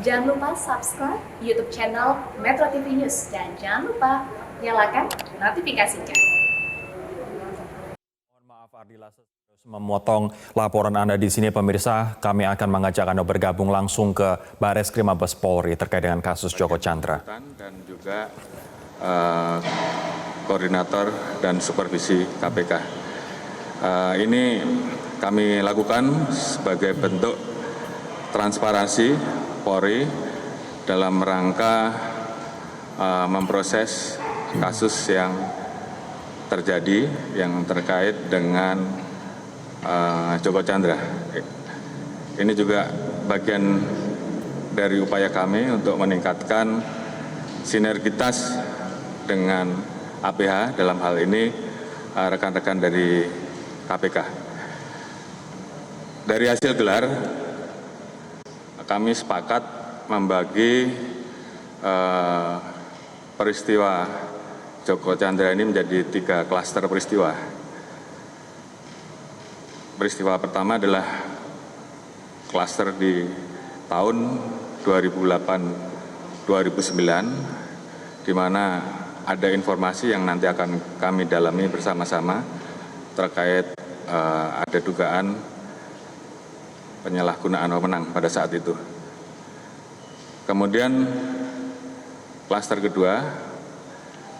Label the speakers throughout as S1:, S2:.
S1: Jangan lupa subscribe YouTube channel Metro TV News dan jangan lupa nyalakan notifikasinya.
S2: Mohon maaf Ardila, memotong laporan Anda di sini pemirsa. Kami akan mengajak Anda bergabung langsung ke Bareskrim Mabes Polri terkait dengan kasus Joko Chandra.
S3: Dan juga koordinator dan supervisi KPK. Ini kami lakukan sebagai bentuk transparansi Polri dalam rangka memproses kasus yang terjadi yang terkait dengan Joko Chandra. Ini juga bagian dari upaya kami untuk meningkatkan sinergitas dengan APH, dalam hal ini rekan-rekan dari KPK. Dari hasil gelar, kami sepakat membagi peristiwa Joko Chandra ini menjadi 3 klaster peristiwa. Peristiwa pertama adalah klaster di tahun 2008-2009, di mana ada informasi yang nanti akan kami dalami bersama-sama terkait ada dugaan penyalahgunaan wewenang pada saat itu. Kemudian klaster kedua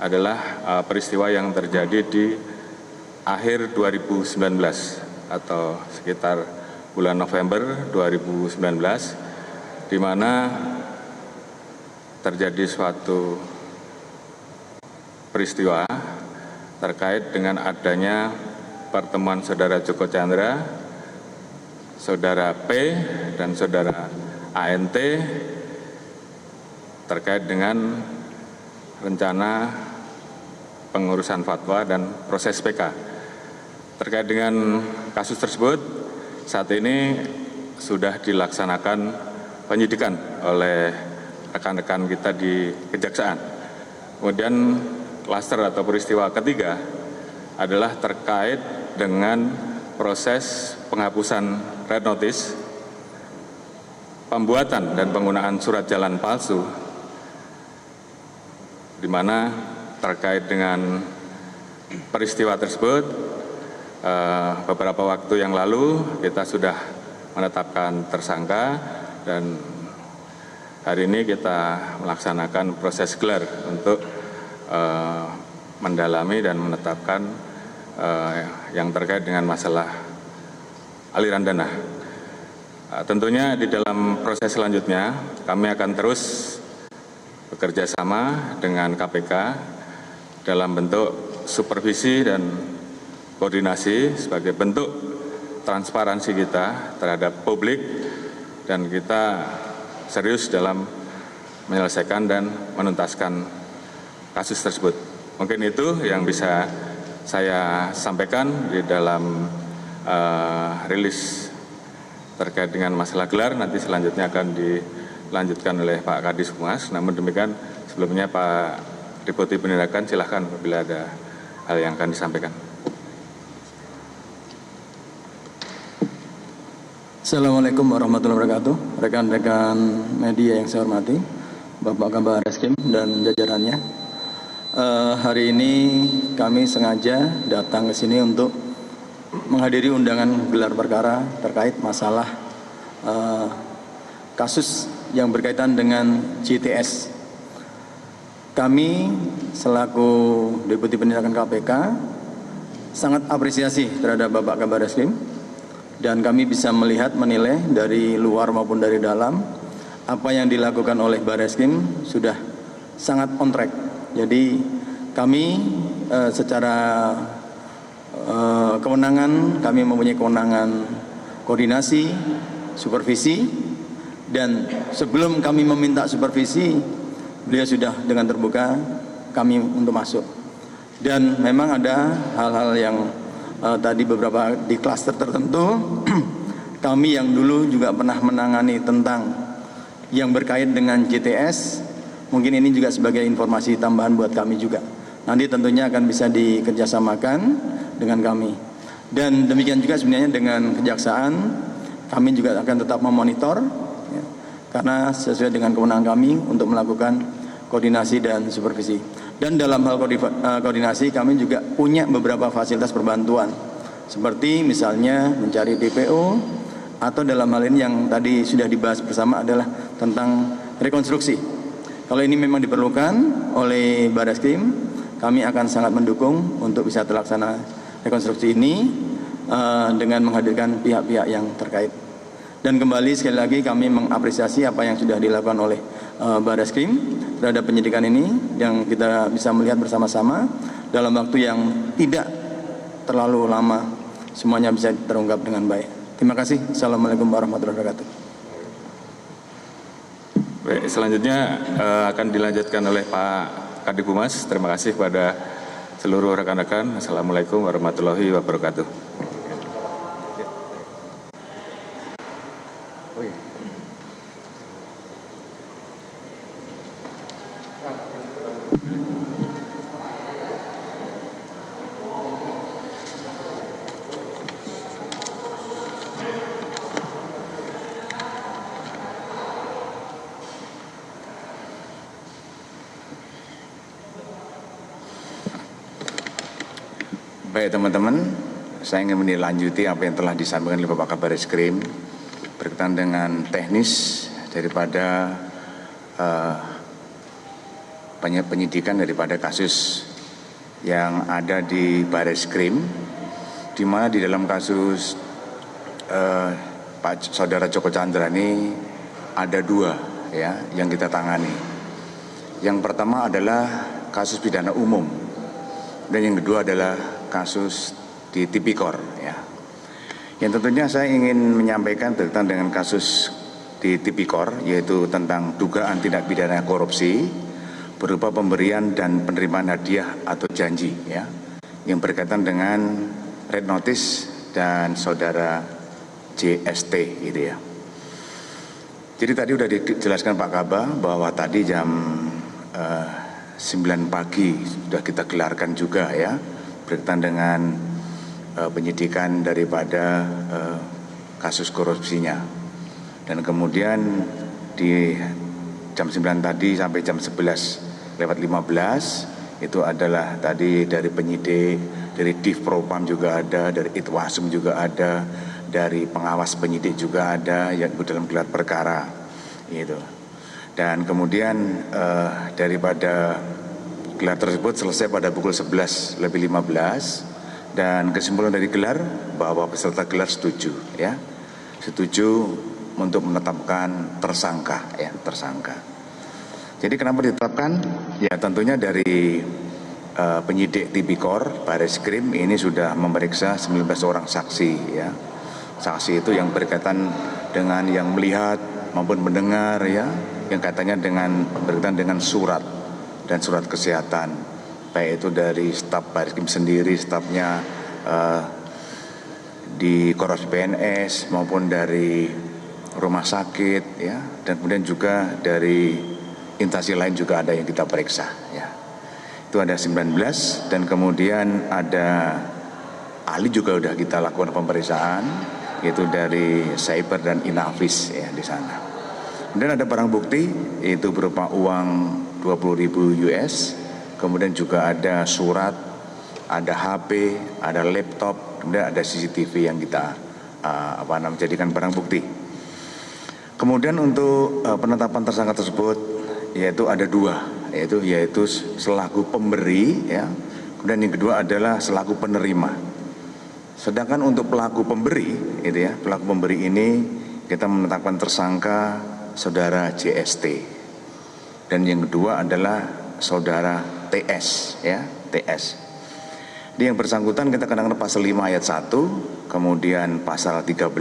S3: adalah peristiwa yang terjadi di akhir 2019 atau sekitar bulan November 2019, di mana terjadi suatu peristiwa terkait dengan adanya pertemuan saudara Joko Chandra, saudara P, dan saudara ANT terkait dengan rencana pengurusan fatwa dan proses PK. Terkait dengan kasus tersebut, saat ini sudah dilaksanakan penyidikan oleh rekan-rekan kita di Kejaksaan. Kemudian klaster atau peristiwa ketiga adalah terkait dengan proses penghapusan red notice, pembuatan dan penggunaan surat jalan palsu, di mana terkait dengan peristiwa tersebut, beberapa waktu yang lalu kita sudah menetapkan tersangka dan hari ini kita melaksanakan proses gelar untuk mendalami dan menetapkan yang terkait dengan masalah aliran dana. Tentunya di dalam proses selanjutnya kami akan terus bekerja sama dengan KPK dalam bentuk supervisi dan koordinasi sebagai bentuk transparansi kita terhadap publik, dan kita serius dalam menyelesaikan dan menuntaskan kasus tersebut. Mungkin itu yang bisa saya sampaikan di dalam rilis terkait dengan masalah gelar. Nanti selanjutnya akan dilanjutkan oleh Pak Kadis Humas. Namun demikian, sebelumnya Pak Deputi Penindakan, silahkan apabila ada hal yang akan disampaikan.
S4: Assalamualaikum warahmatullahi wabarakatuh. Rekan-rekan media yang saya hormati, Bapak Kabar Reskrim dan jajarannya. Hari ini kami sengaja datang ke sini untuk menghadiri undangan gelar perkara terkait masalah kasus yang berkaitan dengan JTS. Kami selaku Deputi Penindakan KPK sangat apresiasi terhadap Bapak Kabar Reskrim, dan kami bisa melihat, menilai dari luar maupun dari dalam, apa yang dilakukan oleh Bareskrim sudah sangat on track. Jadi kami secara kewenangan, kami mempunyai kewenangan koordinasi, supervisi, dan sebelum kami meminta supervisi, beliau sudah dengan terbuka kami untuk masuk. Dan memang ada hal-hal yang tadi beberapa di klaster tertentu, kami yang dulu juga pernah menangani tentang yang berkait dengan JTS, mungkin ini juga sebagai informasi tambahan buat kami juga. Nanti tentunya akan bisa dikerjasamakan dengan kami. Dan demikian juga sebenarnya dengan Kejaksaan, kami juga akan tetap memonitor, ya, karena sesuai dengan kewenangan kami untuk melakukan koordinasi dan supervisi. Dan dalam hal koordinasi kami juga punya beberapa fasilitas perbantuan, seperti misalnya mencari DPO, atau dalam hal ini yang tadi sudah dibahas bersama adalah tentang rekonstruksi. Kalau ini memang diperlukan oleh Barreskrim, kami akan sangat mendukung untuk bisa terlaksana rekonstruksi ini dengan menghadirkan pihak-pihak yang terkait. Dan kembali sekali lagi kami mengapresiasi apa yang sudah dilakukan oleh Barreskrim terhadap penyidikan ini, yang kita bisa melihat bersama-sama dalam waktu yang tidak terlalu lama semuanya bisa terungkap dengan baik. Terima kasih. Assalamualaikum warahmatullahi wabarakatuh.
S3: Baik, selanjutnya akan dilanjutkan oleh Pak Kadif Humas. Terima kasih kepada seluruh rekan-rekan. Assalamualaikum warahmatullahi wabarakatuh. Baik teman-teman, saya ingin menindaklanjuti apa yang telah disampaikan oleh Bapak Kabar Eskrim berkaitan dengan teknis daripada penyidikan daripada kasus yang ada di Barreskrim, di mana di dalam kasus Pak Saudara Joko Chandra ini ada dua ya yang kita tangani. Yang pertama adalah kasus pidana umum dan yang kedua adalah kasus di Tipikor ya. Yang tentunya saya ingin menyampaikan berkaitan dengan kasus di Tipikor, yaitu tentang dugaan tindak pidana korupsi berupa pemberian dan penerimaan hadiah atau janji ya, yang berkaitan dengan red notice dan saudara JST gitu ya. Jadi tadi sudah dijelaskan Pak Kaba bahwa tadi jam 9 pagi sudah kita gelarkan juga ya, berkaitan dengan penyidikan daripada kasus korupsinya. Dan kemudian di jam 9 tadi sampai jam 11:15 itu adalah tadi dari penyidik, dari Div Propam juga ada, dari Itwasum juga ada, dari pengawas penyidik juga ada yang dalam gelar perkara gitu. Dan kemudian daripada gelar tersebut selesai pada pukul 11:15 dan kesimpulan dari gelar bahwa peserta gelar setuju ya. Setuju untuk menetapkan tersangka ya, tersangka. Jadi kenapa ditetapkan? Ya tentunya dari penyidik Tipikor Barreskrim ini sudah memeriksa 19 orang saksi ya. Saksi itu yang berkaitan dengan yang melihat maupun mendengar ya, yang katanya berkaitan dengan surat dan surat kesehatan, baik itu dari staf Barreskrim sendiri, stafnya di Korps PNS maupun dari rumah sakit ya, dan kemudian juga dari instansi lain juga ada yang kita periksa ya. Itu ada 19 dan kemudian ada ahli juga sudah kita lakukan pemeriksaan, yaitu dari Cyber dan Inavis ya di sana. Dan ada barang bukti yaitu berupa uang 20.000 US, kemudian juga ada surat, ada HP, ada laptop, kemudian ada CCTV yang kita jadikan barang bukti. Kemudian untuk penetapan tersangka tersebut yaitu ada dua, yaitu selaku pemberi ya, kemudian yang kedua adalah selaku penerima. Sedangkan untuk pelaku pemberi itu ya, pelaku pemberi ini kita menetapkan tersangka saudara JST. Dan yang kedua adalah saudara TS ya, TS. Di yang bersangkutan kita kenakan pasal 5 ayat 1, kemudian pasal 13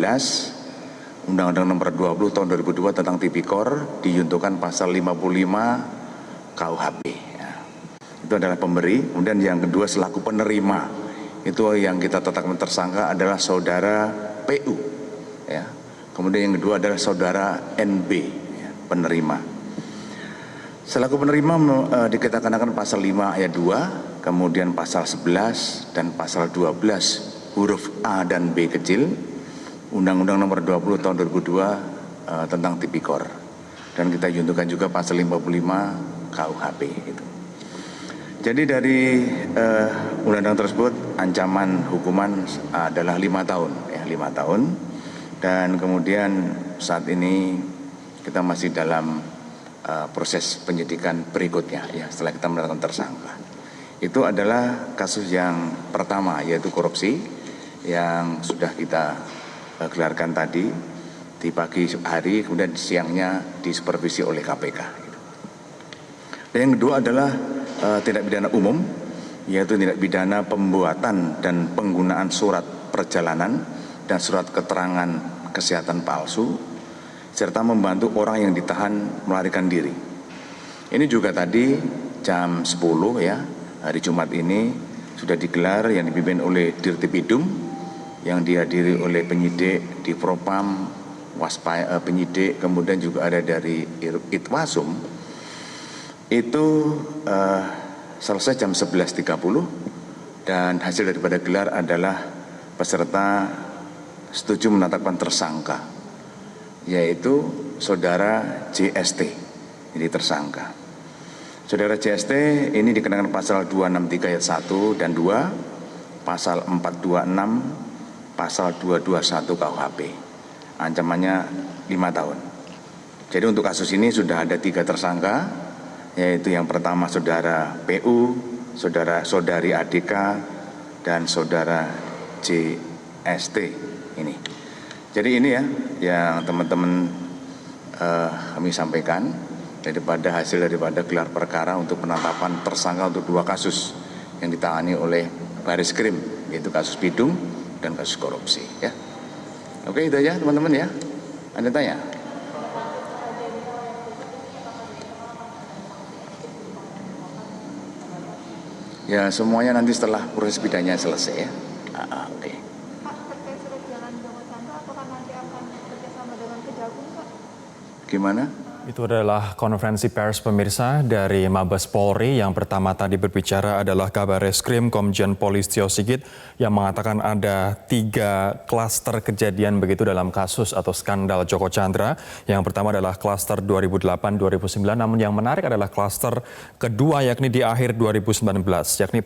S3: Undang-Undang Nomor 20 Tahun 2002 tentang Tipikor, diyuntukkan pasal 55 KUHP ya. Itu adalah pemberi. Kemudian yang kedua selaku penerima, itu yang kita tetapkan tersangka adalah saudara PU ya. Kemudian yang kedua adalah saudara NB ya, penerima. Selaku penerima kita kenakan pasal 5 ayat 2, kemudian pasal 11 dan pasal 12 huruf A dan B kecil Undang-Undang Nomor 20 Tahun 2002 tentang Tipikor.
S5: dan kita juntuhkan juga pasal 55 KUHP itu. Jadi dari undang-undang tersebut ancaman hukuman adalah 5 tahun, ya 5 tahun. Dan kemudian saat ini kita masih dalam proses penyidikan berikutnya, ya setelah kita menetapkan tersangka. Itu adalah kasus yang pertama, yaitu korupsi yang sudah kita gelarkan tadi di pagi hari, kemudian siangnya disupervisi oleh KPK. Dan yang kedua adalah tindak pidana umum, yaitu tindak pidana pembuatan dan penggunaan surat perjalanan dan surat keterangan kesehatan palsu, serta membantu orang yang ditahan melarikan diri. Ini juga tadi jam 10 ya, hari Jumat ini sudah digelar yang dipimpin oleh Dirtipidum, yang dihadiri oleh penyidik di Propam, penyidik, kemudian juga ada dari Itwasum. Itu selesai jam 11.30 dan hasil daripada gelar adalah peserta setuju menetapkan tersangka, yaitu saudara JST, jadi tersangka. Saudara JST ini dikenakan pasal 263 ayat 1 dan 2, pasal 426, pasal 221 KUHP. Ancamannya 5 tahun. Jadi untuk kasus ini sudah ada 3 tersangka, yaitu yang pertama saudara PU, saudari ADK, dan saudara JST ini. Jadi ini ya yang teman-teman kami sampaikan daripada hasil daripada gelar perkara untuk penetapan tersangka untuk 2 kasus yang ditangani oleh Bareskrim, yaitu kasus bidung dan kasus korupsi ya. Oke, itu aja teman-teman ya. Ada tanya? Ya semuanya nanti setelah proses pidananya selesai ya. Oke.
S6: Pak, terkait surat jalan Joko Chandra, apakah nanti akan bekerjasama dengan Kejagung, Pak?
S5: Gimana?
S2: Itu adalah konferensi pers pemirsa dari Mabes Polri. Yang pertama tadi berbicara adalah Kabareskrim Komjen Pol Listio Sigit yang mengatakan ada 3 klaster kejadian begitu dalam kasus atau skandal Joko Chandra. Yang pertama adalah klaster 2008-2009, namun yang menarik adalah klaster kedua yakni di akhir 2019, yakni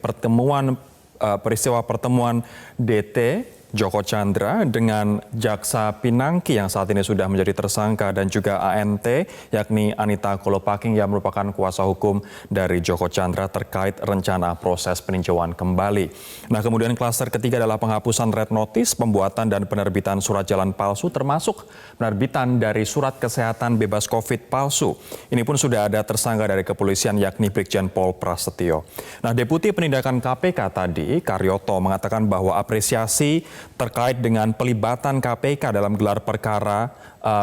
S2: peristiwa pertemuan DT Joko Chandra dengan Jaksa Pinangki yang saat ini sudah menjadi tersangka dan juga ANT yakni Anita Kolopaking yang merupakan kuasa hukum dari Joko Chandra terkait rencana proses peninjauan kembali. Nah kemudian klaster ketiga adalah penghapusan red notice, pembuatan dan penerbitan surat jalan palsu termasuk penerbitan dari surat kesehatan bebas COVID palsu. Ini pun sudah ada tersangka dari kepolisian yakni Brigjen Pol Prasetyo. Nah Deputi Penindakan KPK tadi Karyoto mengatakan bahwa apresiasi terkait dengan pelibatan KPK dalam gelar perkara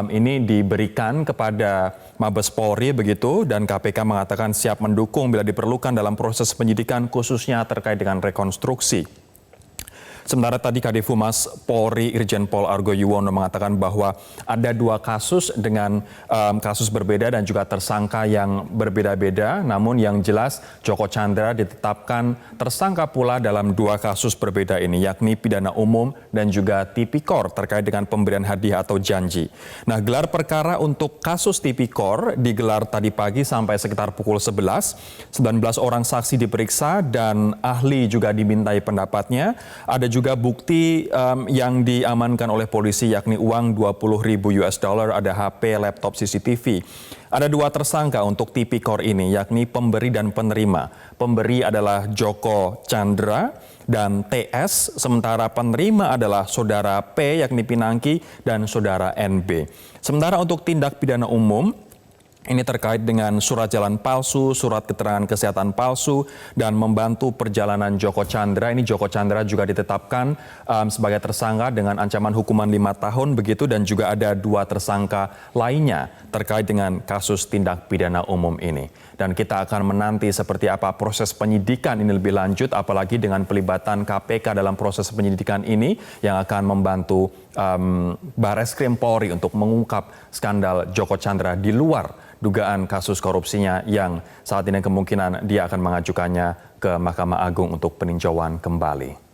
S2: ini diberikan kepada Mabes Polri begitu, dan KPK mengatakan siap mendukung bila diperlukan dalam proses penyidikan khususnya terkait dengan rekonstruksi. Sementara tadi Kadif Humas Polri Irjen Pol Argo Yuwono mengatakan bahwa ada 2 kasus dengan kasus berbeda dan juga tersangka yang berbeda-beda. Namun yang jelas Joko Chandra ditetapkan tersangka pula dalam 2 kasus berbeda ini, yakni pidana umum dan juga tipikor terkait dengan pemberian hadiah atau janji. Nah gelar perkara untuk kasus tipikor digelar tadi pagi sampai sekitar pukul 11. 19 orang saksi diperiksa dan ahli juga dimintai pendapatnya. Ada juga bukti yang diamankan oleh polisi yakni uang 20.000 US dollar, ada HP, laptop, CCTV. Ada 2 tersangka untuk tipikor ini yakni pemberi dan penerima. Pemberi adalah Joko Chandra dan TS, sementara penerima adalah saudara P yakni Pinangki dan saudara NB. Sementara untuk tindak pidana umum ini terkait dengan surat jalan palsu, surat keterangan kesehatan palsu, dan membantu perjalanan Joko Chandra. Ini Joko Chandra juga ditetapkan sebagai tersangka dengan ancaman hukuman 5 tahun begitu, dan juga ada 2 tersangka lainnya terkait dengan kasus tindak pidana umum ini. Dan kita akan menanti seperti apa proses penyidikan ini lebih lanjut, apalagi dengan pelibatan KPK dalam proses penyidikan ini yang akan membantu Bareskrim Polri untuk mengungkap skandal Joko Chandra di luar dugaan kasus korupsinya yang saat ini kemungkinan dia akan mengajukannya ke Mahkamah Agung untuk peninjauan kembali.